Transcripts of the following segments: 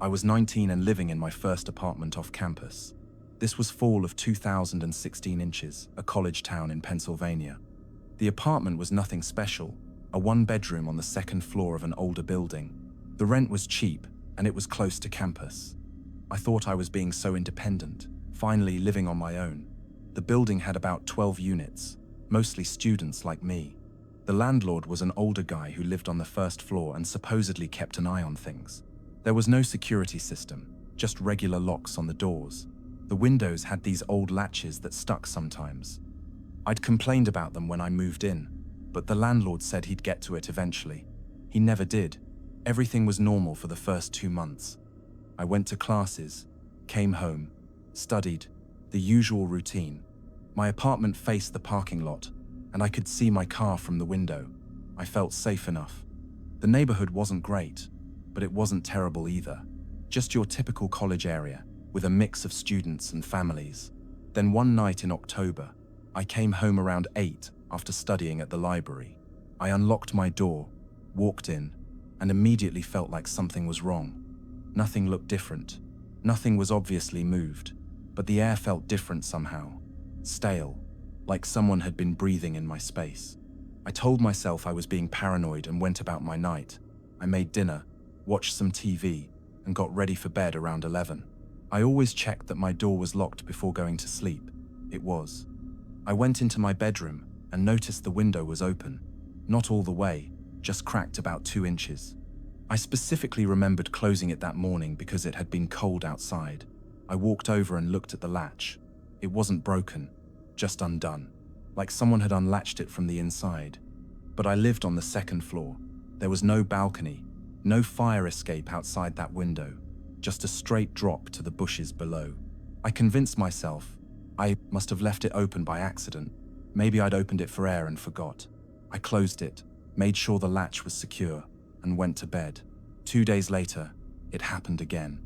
I was 19 and living in my first apartment off campus. This was fall of 2016 inches, a college town in Pennsylvania. The apartment was nothing special, a one-bedroom on the second floor of an older building. The rent was cheap, and it was close to campus. I thought I was being so independent, finally living on my own. The building had about 12 units, mostly students like me. The landlord was an older guy who lived on the first floor and supposedly kept an eye on things. There was no security system, just regular locks on the doors. The windows had these old latches that stuck sometimes. I'd complained about them when I moved in, but the landlord said he'd get to it eventually. He never did. Everything was normal for the first 2 months. I went to classes, came home, studied, the usual routine. My apartment faced the parking lot, and I could see my car from the window. I felt safe enough. The neighborhood wasn't great, but it wasn't terrible either. Just your typical college area, with a mix of students and families. Then one night in October, I came home around 8 after studying at the library. I unlocked my door, walked in, and immediately felt like something was wrong. Nothing looked different. Nothing was obviously moved, but the air felt different somehow. Stale, like someone had been breathing in my space. I told myself I was being paranoid and went about my night. I made dinner, watched some TV, and got ready for bed around 11. I always checked that my door was locked before going to sleep. It was. I went into my bedroom and noticed the window was open. Not all the way, just cracked about 2 inches. I specifically remembered closing it that morning because it had been cold outside. I walked over and looked at the latch. It wasn't broken, just undone, like someone had unlatched it from the inside. But I lived on the second floor. There was no balcony, no fire escape outside that window, just a straight drop to the bushes below. I convinced myself I must have left it open by accident. Maybe I'd opened it for air and forgot. I closed it, made sure the latch was secure, and went to bed. 2 days later, it happened again.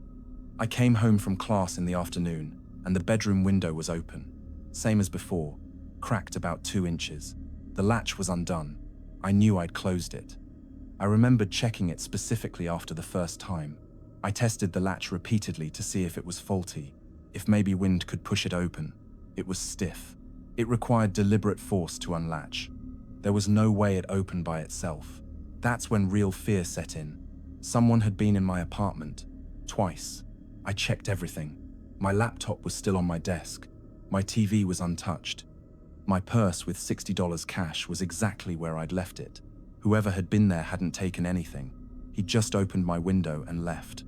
I came home from class in the afternoon, and the bedroom window was open. Same as before, cracked about 2 inches. The latch was undone. I knew I'd closed it. I remembered checking it specifically after the first time. I tested the latch repeatedly to see if it was faulty, if maybe wind could push it open. It was stiff. It required deliberate force to unlatch. There was no way it opened by itself. That's when real fear set in. Someone had been in my apartment, twice. I checked everything. My laptop was still on my desk. My TV was untouched. My purse with $60 cash was exactly where I'd left it. Whoever had been there hadn't taken anything. He'd just opened my window and left.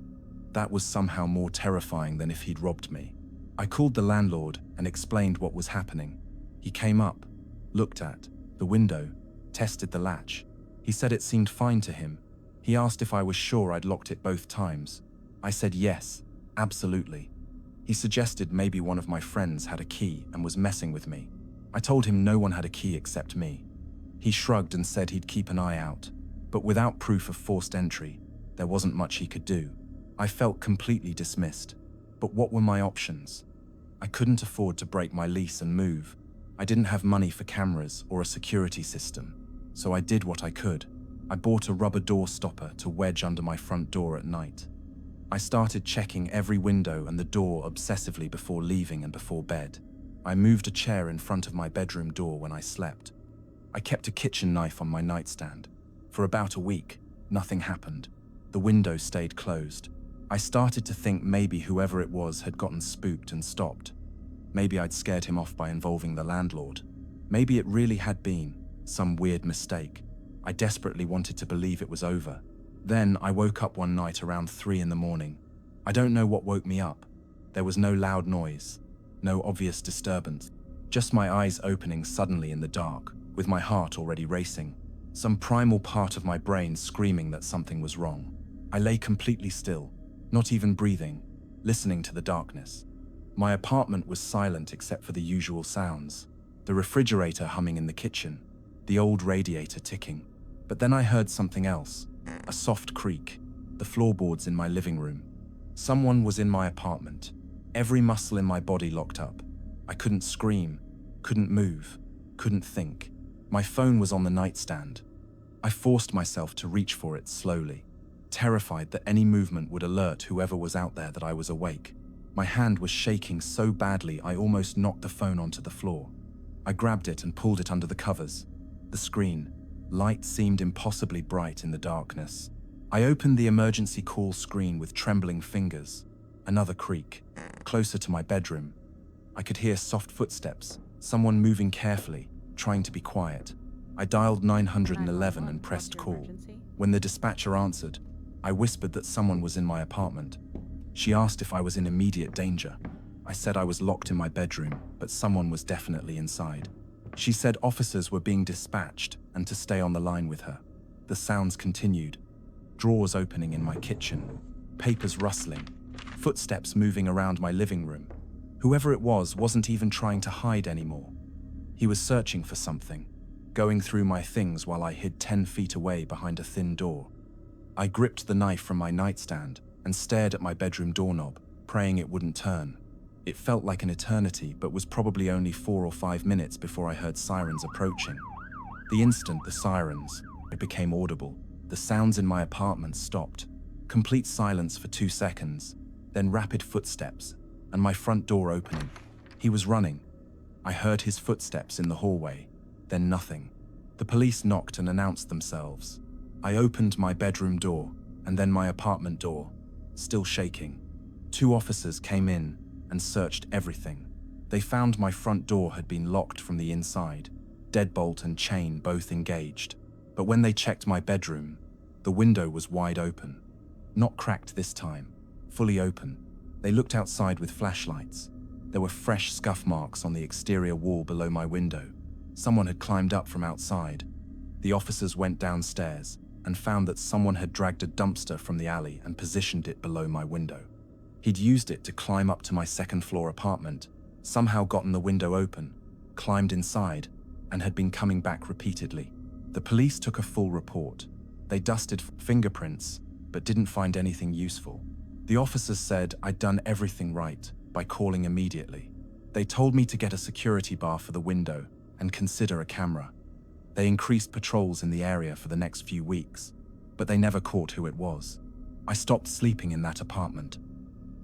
That was somehow more terrifying than if he'd robbed me. I called the landlord and explained what was happening. He came up, looked at the window, tested the latch. He said it seemed fine to him. He asked if I was sure I'd locked it both times. I said yes, absolutely. He suggested maybe one of my friends had a key and was messing with me. I told him no one had a key except me. He shrugged and said he'd keep an eye out, but without proof of forced entry, there wasn't much he could do. I felt completely dismissed. But what were my options? I couldn't afford to break my lease and move. I didn't have money for cameras or a security system, so I did what I could. I bought a rubber door stopper to wedge under my front door at night. I started checking every window and the door obsessively before leaving and before bed. I moved a chair in front of my bedroom door when I slept. I kept a kitchen knife on my nightstand. For about a week, nothing happened. The window stayed closed. I started to think maybe whoever it was had gotten spooked and stopped. Maybe I'd scared him off by involving the landlord. Maybe it really had been some weird mistake. I desperately wanted to believe it was over. Then I woke up one night around 3 in the morning. I don't know what woke me up. There was no loud noise, no obvious disturbance, just my eyes opening suddenly in the dark, with my heart already racing. Some primal part of my brain screaming that something was wrong. I lay completely still, not even breathing, listening to the darkness. My apartment was silent except for the usual sounds. The refrigerator humming in the kitchen, the old radiator ticking. But then I heard something else, a soft creak, the floorboards in my living room. Someone was in my apartment. Every muscle in my body locked up. I couldn't scream, couldn't move, couldn't think. My phone was on the nightstand. I forced myself to reach for it slowly. terrified that any movement would alert whoever was out there that I was awake. My hand was shaking so badly I almost knocked the phone onto the floor. I grabbed it and pulled it under the covers. The screen. Light seemed impossibly bright in the darkness. I opened the emergency call screen with trembling fingers. Another creak. Closer to my bedroom. I could hear soft footsteps, someone moving carefully, trying to be quiet. I dialed 911 and pressed call. When the dispatcher answered, I whispered that someone was in my apartment. She asked if I was in immediate danger. I said I was locked in my bedroom, but someone was definitely inside. She said officers were being dispatched and to stay on the line with her. The sounds continued. Drawers opening in my kitchen, papers rustling, footsteps moving around my living room. Whoever it was wasn't even trying to hide anymore. He was searching for something, going through my things while I hid 10 feet away behind a thin door. I gripped the knife from my nightstand and stared at my bedroom doorknob, praying it wouldn't turn. It felt like an eternity, but was probably only 4 or 5 minutes before I heard sirens approaching. The instant the sirens, it became audible. The sounds in my apartment stopped. Complete silence for 2 seconds, then rapid footsteps, and my front door opening. He was running. I heard his footsteps in the hallway, then nothing. The police knocked and announced themselves. I opened my bedroom door, and then my apartment door, still shaking. 2 officers came in and searched everything. They found my front door had been locked from the inside, deadbolt and chain both engaged. But when they checked my bedroom, the window was wide open. Not cracked this time, fully open. They looked outside with flashlights. There were fresh scuff marks on the exterior wall below my window. Someone had climbed up from outside. The officers went downstairs and found that someone had dragged a dumpster from the alley and positioned it below my window. He'd used it to climb up to my second-floor apartment, somehow gotten the window open, climbed inside, and had been coming back repeatedly. The police took a full report. They dusted fingerprints, but didn't find anything useful. The officers said I'd done everything right by calling immediately. They told me to get a security bar for the window and consider a camera. They increased patrols in the area for the next few weeks, but they never caught who it was. I stopped sleeping in that apartment.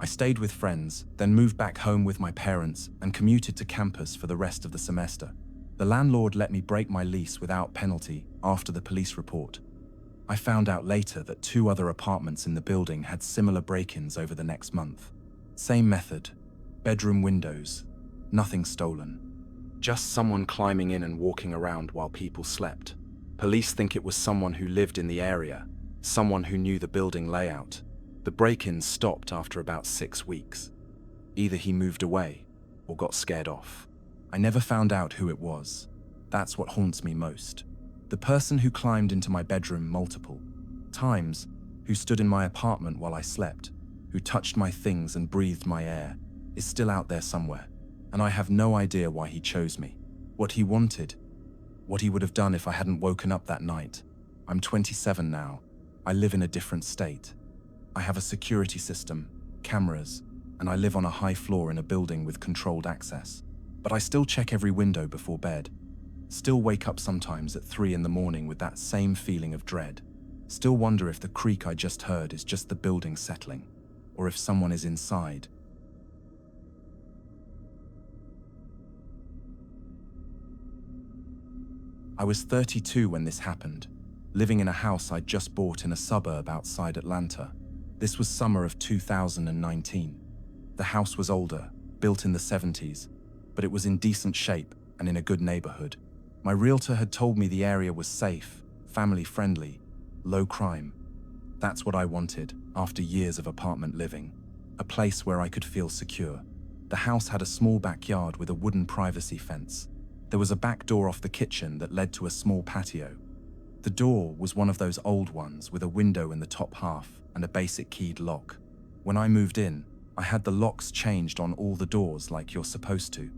I stayed with friends, then moved back home with my parents and commuted to campus for the rest of the semester. The landlord let me break my lease without penalty after the police report. I found out later that 2 other apartments in the building had similar break-ins over the next month. Same method, bedroom windows, nothing stolen. Just someone climbing in and walking around while people slept. Police think it was someone who lived in the area, someone who knew the building layout. The break-ins stopped after about 6 weeks. Either he moved away or got scared off. I never found out who it was. That's what haunts me most. The person who climbed into my bedroom multiple times, who stood in my apartment while I slept, who touched my things and breathed my air, is still out there somewhere, and I have no idea why he chose me, what he wanted, what he would have done if I hadn't woken up that night. I'm 27 now. I live in a different state. I have a security system, cameras, and I live on a high floor in a building with controlled access. But I still check every window before bed. Still wake up sometimes at 3 in the morning with that same feeling of dread. Still wonder if the creak I just heard is just the building settling, or if someone is inside. I was 32 when this happened, living in a house I'd just bought in a suburb outside Atlanta. This was summer of 2019. The house was older, built in the 70s, but it was in decent shape and in a good neighborhood. My realtor had told me the area was safe, family-friendly, low crime. That's what I wanted after years of apartment living, a place where I could feel secure. The house had a small backyard with a wooden privacy fence. There was a back door off the kitchen that led to a small patio. The door was one of those old ones with a window in the top half and a basic keyed lock. When I moved in, I had the locks changed on all the doors like you're supposed to.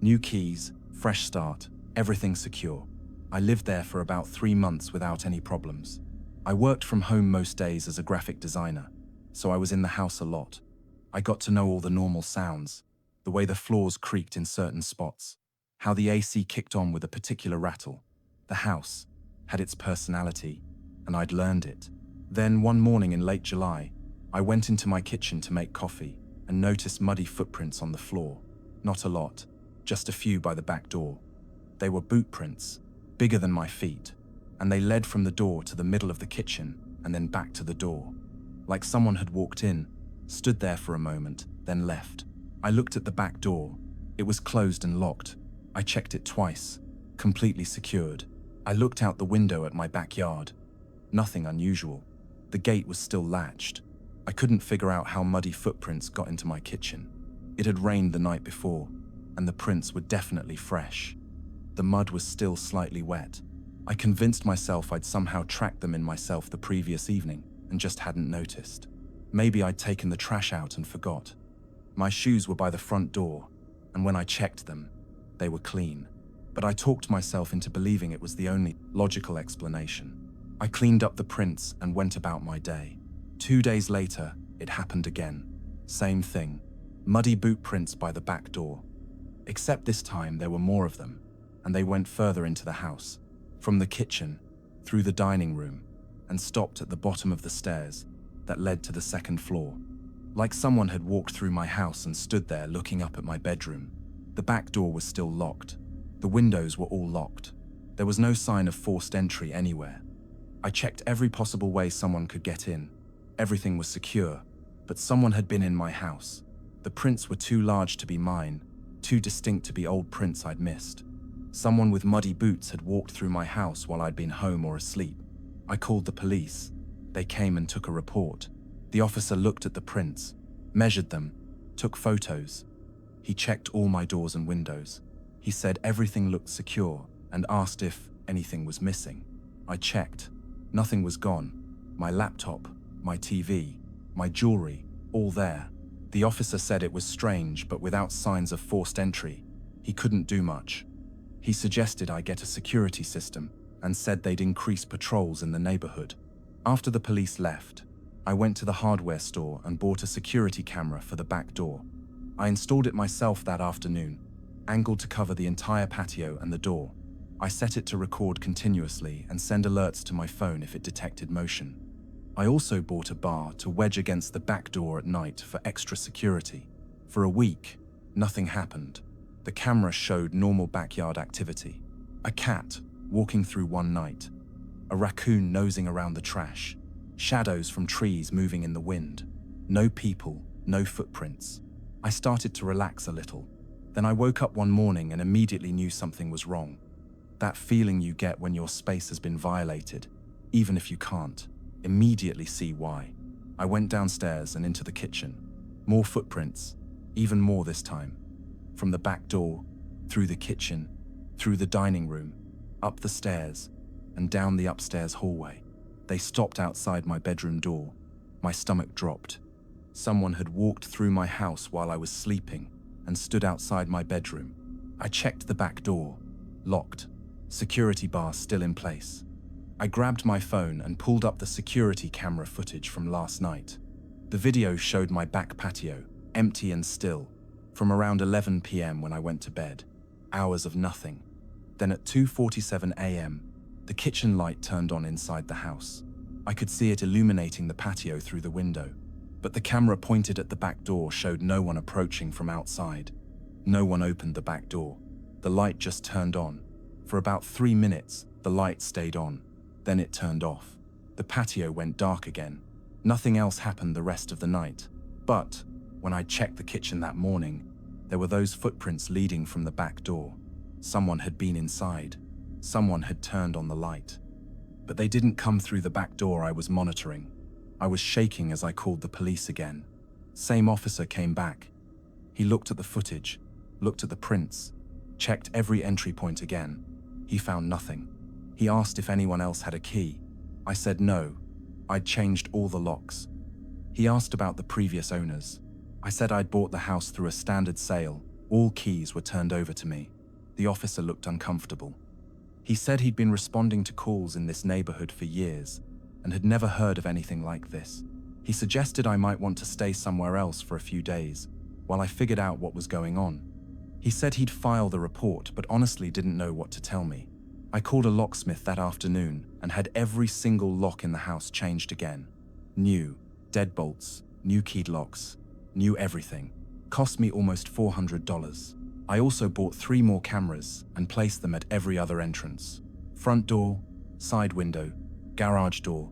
New keys, fresh start, everything secure. I lived there for about 3 months without any problems. I worked from home most days as a graphic designer, so I was in the house a lot. I got to know all the normal sounds, the way the floors creaked in certain spots, how the AC kicked on with a particular rattle. The house had its personality, and I'd learned it. Then, one morning in late July, I went into my kitchen to make coffee and noticed muddy footprints on the floor. Not a lot, just a few by the back door. They were boot prints, bigger than my feet, and they led from the door to the middle of the kitchen and then back to the door. Like someone had walked in, stood there for a moment, then left. I looked at the back door. It was closed and locked. I checked it twice, completely secured. I looked out the window at my backyard. Nothing unusual. The gate was still latched. I couldn't figure out how muddy footprints got into my kitchen. It had rained the night before, and the prints were definitely fresh. The mud was still slightly wet. I convinced myself I'd somehow tracked them in myself the previous evening and just hadn't noticed. Maybe I'd taken the trash out and forgot. My shoes were by the front door, and when I checked them, they were clean. But I talked myself into believing it was the only logical explanation. I cleaned up the prints and went about my day. 2 days later, it happened again. Same thing. Muddy boot prints by the back door. Except this time there were more of them, and they went further into the house, from the kitchen, through the dining room, and stopped at the bottom of the stairs that led to the second floor. Like someone had walked through my house and stood there looking up at my bedroom. The back door was still locked. The windows were all locked. There was no sign of forced entry anywhere. I checked every possible way someone could get in. Everything was secure, but someone had been in my house. The prints were too large to be mine, too distinct to be old prints I'd missed. Someone with muddy boots had walked through my house while I'd been home or asleep. I called the police. They came and took a report. The officer looked at the prints, measured them, took photos. He checked all my doors and windows. He said everything looked secure and asked if anything was missing. I checked. Nothing was gone. My laptop, my TV, my jewelry, all there. The officer said it was strange, but without signs of forced entry, he couldn't do much. He suggested I get a security system and said they'd increase patrols in the neighborhood. After the police left, I went to the hardware store and bought a security camera for the back door. I installed it myself that afternoon, angled to cover the entire patio and the door. I set it to record continuously and send alerts to my phone if it detected motion. I also bought a bar to wedge against the back door at night for extra security. For a week, nothing happened. The camera showed normal backyard activity. A cat walking through one night, a raccoon nosing around the trash, shadows from trees moving in the wind. No people, no footprints. I started to relax a little. Then I woke up one morning and immediately knew something was wrong. That feeling you get when your space has been violated, even if you can't immediately see why. I went downstairs and into the kitchen. More footprints, even more this time. From the back door, through the kitchen, through the dining room, up the stairs, and down the upstairs hallway. They stopped outside my bedroom door. My stomach dropped. Someone had walked through my house while I was sleeping and stood outside my bedroom. I checked the back door, locked, security bar still in place. I grabbed my phone and pulled up the security camera footage from last night. The video showed my back patio, empty and still, from around 11 p.m. when I went to bed. Hours of nothing. Then at 2:47 a.m., the kitchen light turned on inside the house. I could see it illuminating the patio through the window, but the camera pointed at the back door showed no one approaching from outside. No one opened the back door. The light just turned on. For about 3 minutes, the light stayed on. Then it turned off. The patio went dark again. Nothing else happened the rest of the night. But when I checked the kitchen that morning, there were those footprints leading from the back door. Someone had been inside. Someone had turned on the light. But they didn't come through the back door I was monitoring. I was shaking as I called the police again. Same officer came back. He looked at the footage, looked at the prints, checked every entry point again. He found nothing. He asked if anyone else had a key. I said no. I'd changed all the locks. He asked about the previous owners. I said I'd bought the house through a standard sale. All keys were turned over to me. The officer looked uncomfortable. He said he'd been responding to calls in this neighborhood for years and had never heard of anything like this. He suggested I might want to stay somewhere else for a few days while I figured out what was going on. He said he'd file the report, but honestly didn't know what to tell me. I called a locksmith that afternoon and had every single lock in the house changed again. New, deadbolts, new keyed locks, new everything. Cost me almost $400. I also bought 3 more cameras and placed them at every other entrance. Front door, side window, garage door.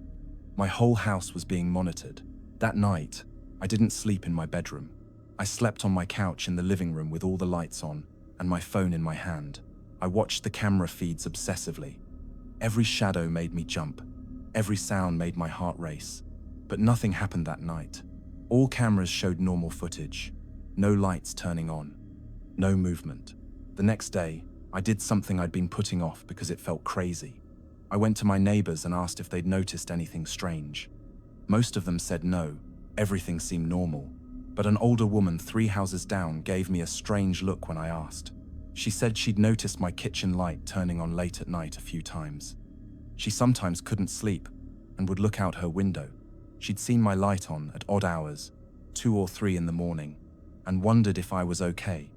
My whole house was being monitored. That night, I didn't sleep in my bedroom. I slept on my couch in the living room with all the lights on and my phone in my hand. I watched the camera feeds obsessively. Every shadow made me jump. Every sound made my heart race. But nothing happened that night. All cameras showed normal footage. No lights turning on. No movement. The next day, I did something I'd been putting off because it felt crazy. I went to my neighbors and asked if they'd noticed anything strange. Most of them said no, everything seemed normal. But an older woman 3 houses down gave me a strange look when I asked. She said she'd noticed my kitchen light turning on late at night a few times. She sometimes couldn't sleep and would look out her window. She'd seen my light on at odd hours, 2 or 3 in the morning, and wondered if I was okay.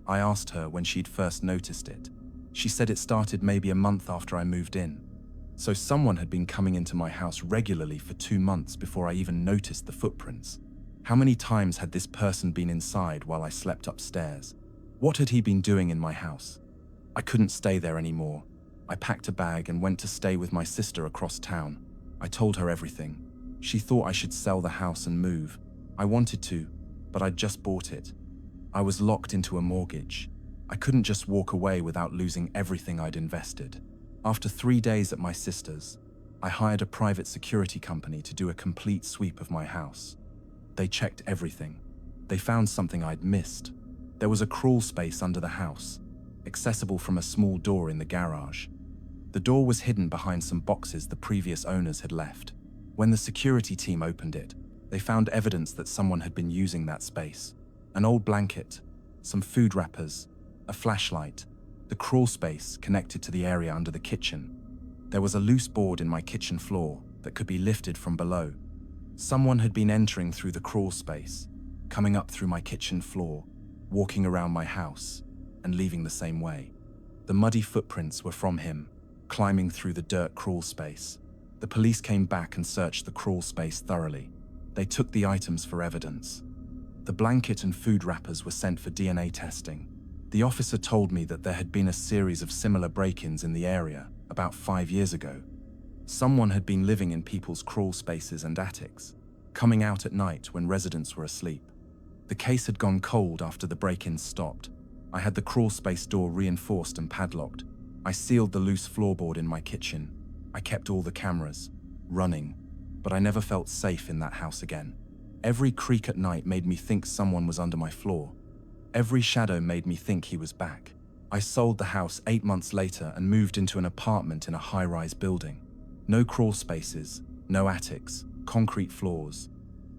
I asked her when she'd first noticed it. She said it started maybe a month after I moved in. So someone had been coming into my house regularly for 2 months before I even noticed the footprints. How many times had this person been inside while I slept upstairs? What had he been doing in my house? I couldn't stay there anymore. I packed a bag and went to stay with my sister across town. I told her everything. She thought I should sell the house and move. I wanted to, but I'd just bought it. I was locked into a mortgage. I couldn't just walk away without losing everything I'd invested. After 3 days at my sister's, I hired a private security company to do a complete sweep of my house. They checked everything. They found something I'd missed. There was a crawl space under the house, accessible from a small door in the garage. The door was hidden behind some boxes the previous owners had left. When the security team opened it, they found evidence that someone had been using that space. An old blanket, some food wrappers, a flashlight, the crawl space connected to the area under the kitchen. There was a loose board in my kitchen floor that could be lifted from below. Someone had been entering through the crawl space, coming up through my kitchen floor, walking around my house, and leaving the same way. The muddy footprints were from him, climbing through the dirt crawl space. The police came back and searched the crawl space thoroughly. They took the items for evidence. The blanket and food wrappers were sent for DNA testing. The officer told me that there had been a series of similar break-ins in the area about 5 years ago. Someone had been living in people's crawl spaces and attics, coming out at night when residents were asleep. The case had gone cold after the break-ins stopped. I had the crawl space door reinforced and padlocked. I sealed the loose floorboard in my kitchen. I kept all the cameras running, but I never felt safe in that house again. Every creak at night made me think someone was under my floor. Every shadow made me think he was back. I sold the house 8 months later and moved into an apartment in a high-rise building. No crawl spaces, no attics, concrete floors.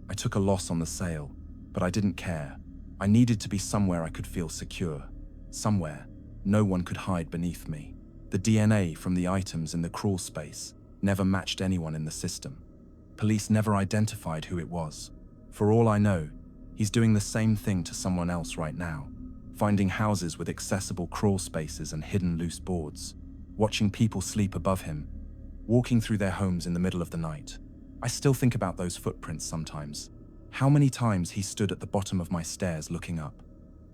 I took a loss on the sale, but I didn't care. I needed to be somewhere I could feel secure. Somewhere no one could hide beneath me. The DNA from the items in the crawl space never matched anyone in the system. Police never identified who it was. For all I know, he's doing the same thing to someone else right now, finding houses with accessible crawl spaces and hidden loose boards, watching people sleep above him, walking through their homes in the middle of the night. I still think about those footprints sometimes. How many times he stood at the bottom of my stairs looking up.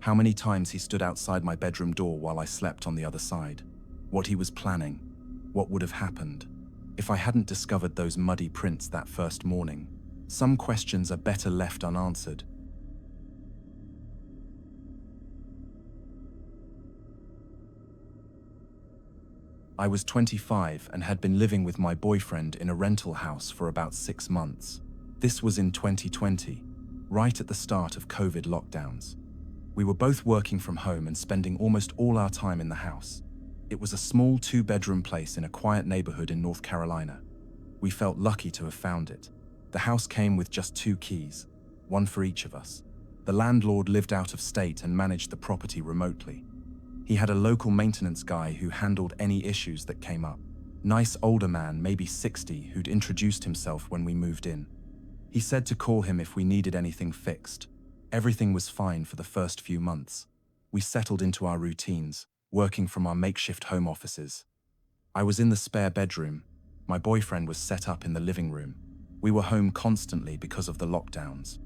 How many times he stood outside my bedroom door while I slept on the other side. What he was planning. What would have happened if I hadn't discovered those muddy prints that first morning. Some questions are better left unanswered. I was 25 and had been living with my boyfriend in a rental house for about 6 months. This was in 2020, right at the start of COVID lockdowns. We were both working from home and spending almost all our time in the house. It was a small 2-bedroom place in a quiet neighborhood in North Carolina. We felt lucky to have found it. The house came with just 2 keys, one for each of us. The landlord lived out of state and managed the property remotely. He had a local maintenance guy who handled any issues that came up. Nice older man, maybe 60, who'd introduced himself when we moved in. He said to call him if we needed anything fixed. Everything was fine for the first few months. We settled into our routines, working from our makeshift home offices. I was in the spare bedroom. My boyfriend was set up in the living room. We were home constantly because of the lockdowns.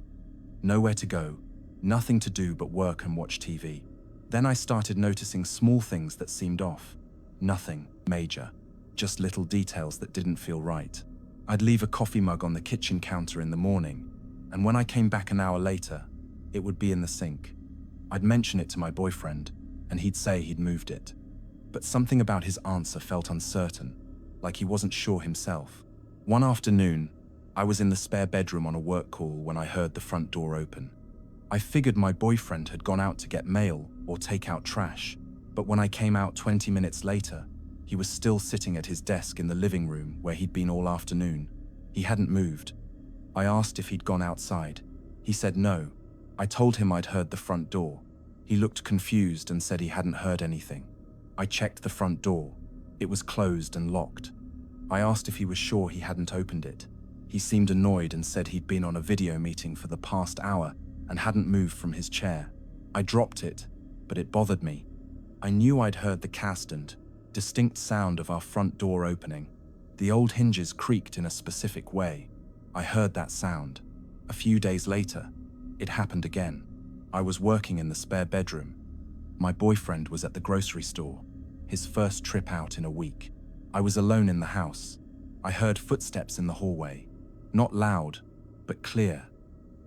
Nowhere to go, nothing to do but work and watch TV. Then I started noticing small things that seemed off. Nothing major, just little details that didn't feel right. I'd leave a coffee mug on the kitchen counter in the morning, and when I came back an hour later, it would be in the sink. I'd mention it to my boyfriend, and he'd say he'd moved it. But something about his answer felt uncertain, like he wasn't sure himself. One afternoon, I was in the spare bedroom on a work call when I heard the front door open. I figured my boyfriend had gone out to get mail or take out trash, but when I came out 20 minutes later, he was still sitting at his desk in the living room where he'd been all afternoon. He hadn't moved. I asked if he'd gone outside. He said no. I told him I'd heard the front door. He looked confused and said he hadn't heard anything. I checked the front door. It was closed and locked. I asked if he was sure he hadn't opened it. He seemed annoyed and said he'd been on a video meeting for the past hour and hadn't moved from his chair. I dropped it, but it bothered me. I knew I'd heard the cast and distinct sound of our front door opening. The old hinges creaked in a specific way. I heard that sound. A few days later, it happened again. I was working in the spare bedroom. My boyfriend was at the grocery store, his first trip out in a week. I was alone in the house. I heard footsteps in the hallway. Not loud, but clear.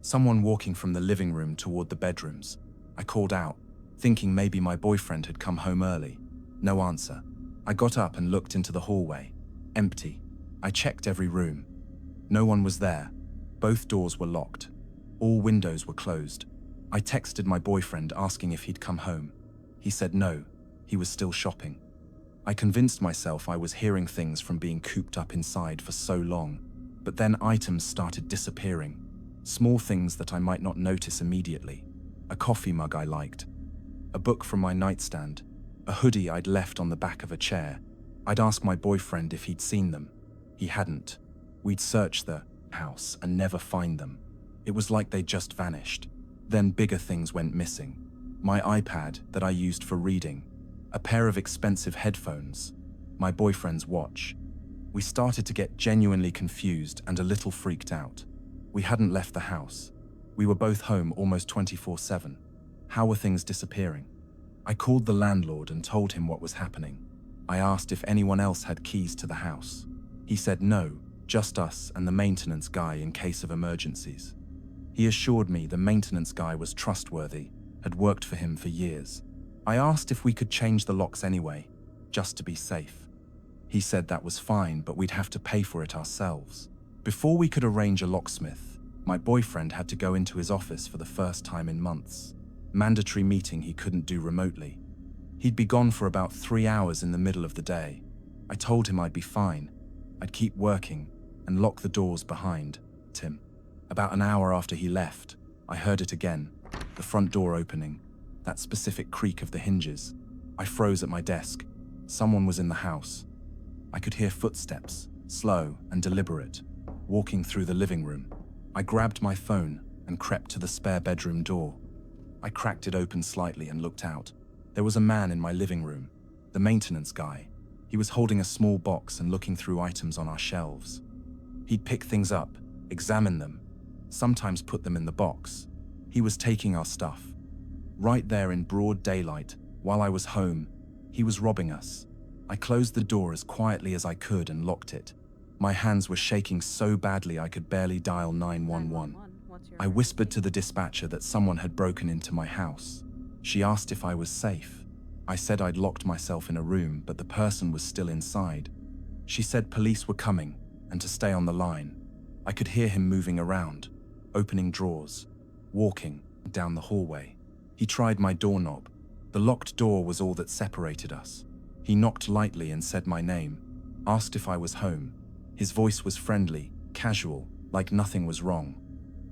Someone walking from the living room toward the bedrooms. I called out, thinking maybe my boyfriend had come home early. No answer. I got up and looked into the hallway. Empty. I checked every room. No one was there. Both doors were locked. All windows were closed. I texted my boyfriend asking if he'd come home. He said no, he was still shopping. I convinced myself I was hearing things from being cooped up inside for so long, but then items started disappearing. Small things that I might not notice immediately. A coffee mug I liked. A book from my nightstand. A hoodie I'd left on the back of a chair. I'd asked my boyfriend if he'd seen them. He hadn't. We'd search the house and never find them. It was like they just vanished. Then bigger things went missing. My iPad that I used for reading. A pair of expensive headphones. My boyfriend's watch. We started to get genuinely confused and a little freaked out. We hadn't left the house. We were both home almost 24/7. How were things disappearing? I called the landlord and told him what was happening. I asked if anyone else had keys to the house. He said no, just us and the maintenance guy in case of emergencies. He assured me the maintenance guy was trustworthy, had worked for him for years. I asked if we could change the locks anyway, just to be safe. He said that was fine, but we'd have to pay for it ourselves. Before we could arrange a locksmith, my boyfriend had to go into his office for the first time in months. Mandatory meeting he couldn't do remotely. He'd be gone for about 3 hours in the middle of the day. I told him I'd be fine. I'd keep working and lock the doors behind him. About an hour after he left, I heard it again, the front door opening, that specific creak of the hinges. I froze at my desk. Someone was in the house. I could hear footsteps, slow and deliberate, walking through the living room. I grabbed my phone and crept to the spare bedroom door. I cracked it open slightly and looked out. There was a man in my living room, the maintenance guy. He was holding a small box and looking through items on our shelves. He'd pick things up, examine them, sometimes put them in the box. He was taking our stuff. Right there in broad daylight, while I was home, he was robbing us. I closed the door as quietly as I could and locked it. My hands were shaking so badly I could barely dial 911. I whispered to the dispatcher that someone had broken into my house. She asked if I was safe. I said I'd locked myself in a room, but the person was still inside. She said police were coming and to stay on the line. I could hear him moving around, opening drawers, walking down the hallway. He tried my doorknob. The locked door was all that separated us. He knocked lightly and said my name, asked if I was home. His voice was friendly, casual, like nothing was wrong.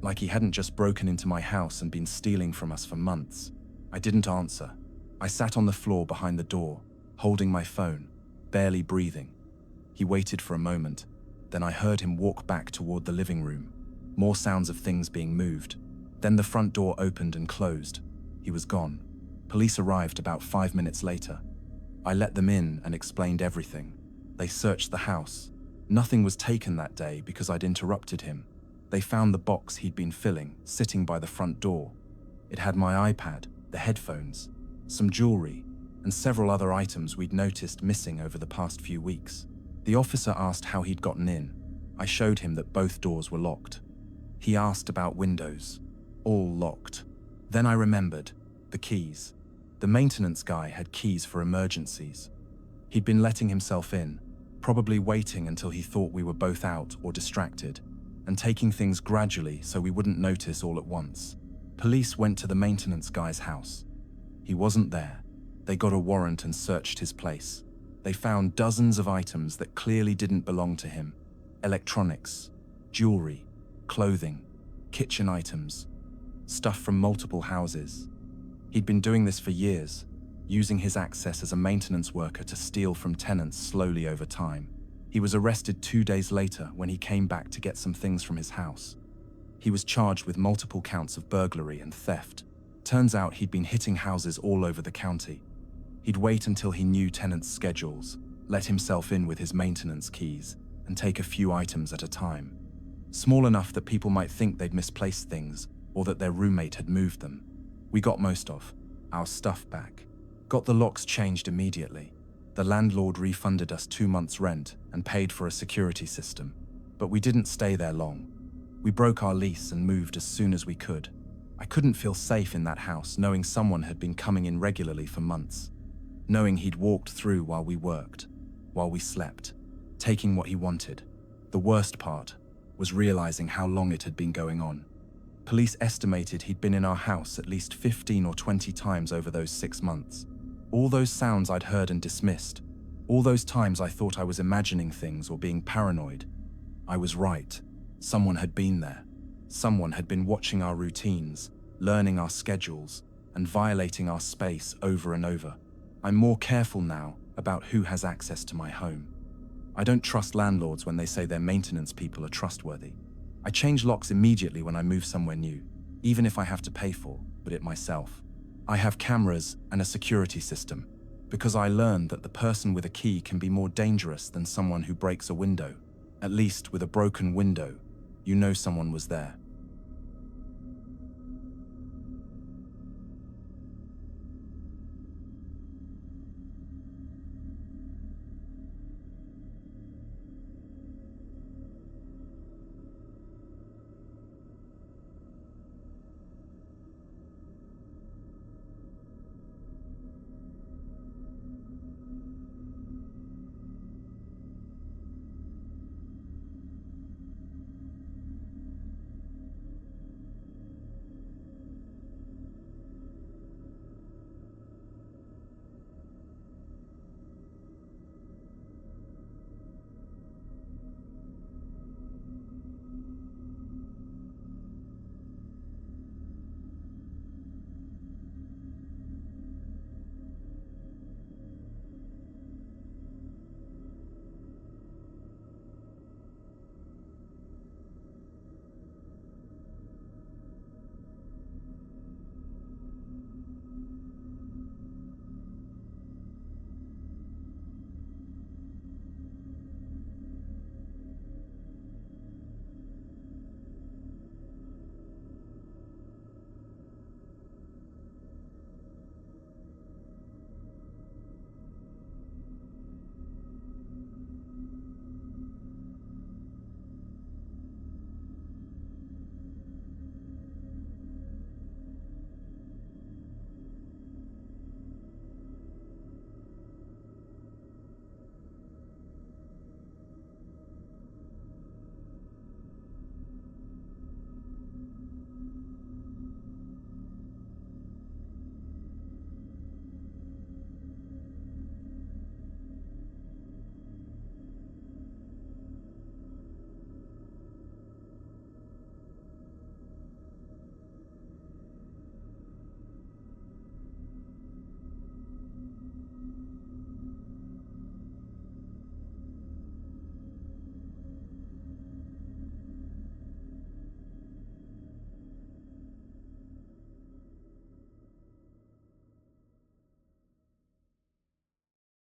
Like he hadn't just broken into my house and been stealing from us for months. I didn't answer. I sat on the floor behind the door, holding my phone, barely breathing. He waited for a moment. Then I heard him walk back toward the living room. More sounds of things being moved. Then the front door opened and closed. He was gone. Police arrived about 5 minutes later. I let them in and explained everything. They searched the house. Nothing was taken that day because I'd interrupted him. They found the box he'd been filling, sitting by the front door. It had my iPad, the headphones, some jewelry, and several other items we'd noticed missing over the past few weeks. The officer asked how he'd gotten in. I showed him that both doors were locked. He asked about windows. All locked. Then I remembered. The keys. The maintenance guy had keys for emergencies. He'd been letting himself in, probably waiting until he thought we were both out or distracted, and taking things gradually so we wouldn't notice all at once. Police went to the maintenance guy's house. He wasn't there. They got a warrant and searched his place. They found dozens of items that clearly didn't belong to him. Electronics, jewelry, clothing, kitchen items, stuff from multiple houses. He'd been doing this for years, using his access as a maintenance worker to steal from tenants slowly over time. He was arrested 2 days later when he came back to get some things from his house. He was charged with multiple counts of burglary and theft. Turns out he'd been hitting houses all over the county. He'd wait until he knew tenants' schedules, let himself in with his maintenance keys, and take a few items at a time. Small enough that people might think they'd misplaced things or that their roommate had moved them. We got most of our stuff back. Got the locks changed immediately. The landlord refunded us 2 months' rent and paid for a security system. But we didn't stay there long. We broke our lease and moved as soon as we could. I couldn't feel safe in that house knowing someone had been coming in regularly for months. Knowing he'd walked through while we worked, while we slept, taking what he wanted. The worst part was realizing how long it had been going on. Police estimated he'd been in our house at least 15 or 20 times over those 6 months. All those sounds I'd heard and dismissed. All those times I thought I was imagining things or being paranoid. I was right. Someone had been there. Someone had been watching our routines, learning our schedules, and violating our space over and over. I'm more careful now about who has access to my home. I don't trust landlords when they say their maintenance people are trustworthy. I change locks immediately when I move somewhere new, even if I have to pay for it myself. I have cameras and a security system, because I learned that the person with a key can be more dangerous than someone who breaks a window. At least with a broken window, you know someone was there.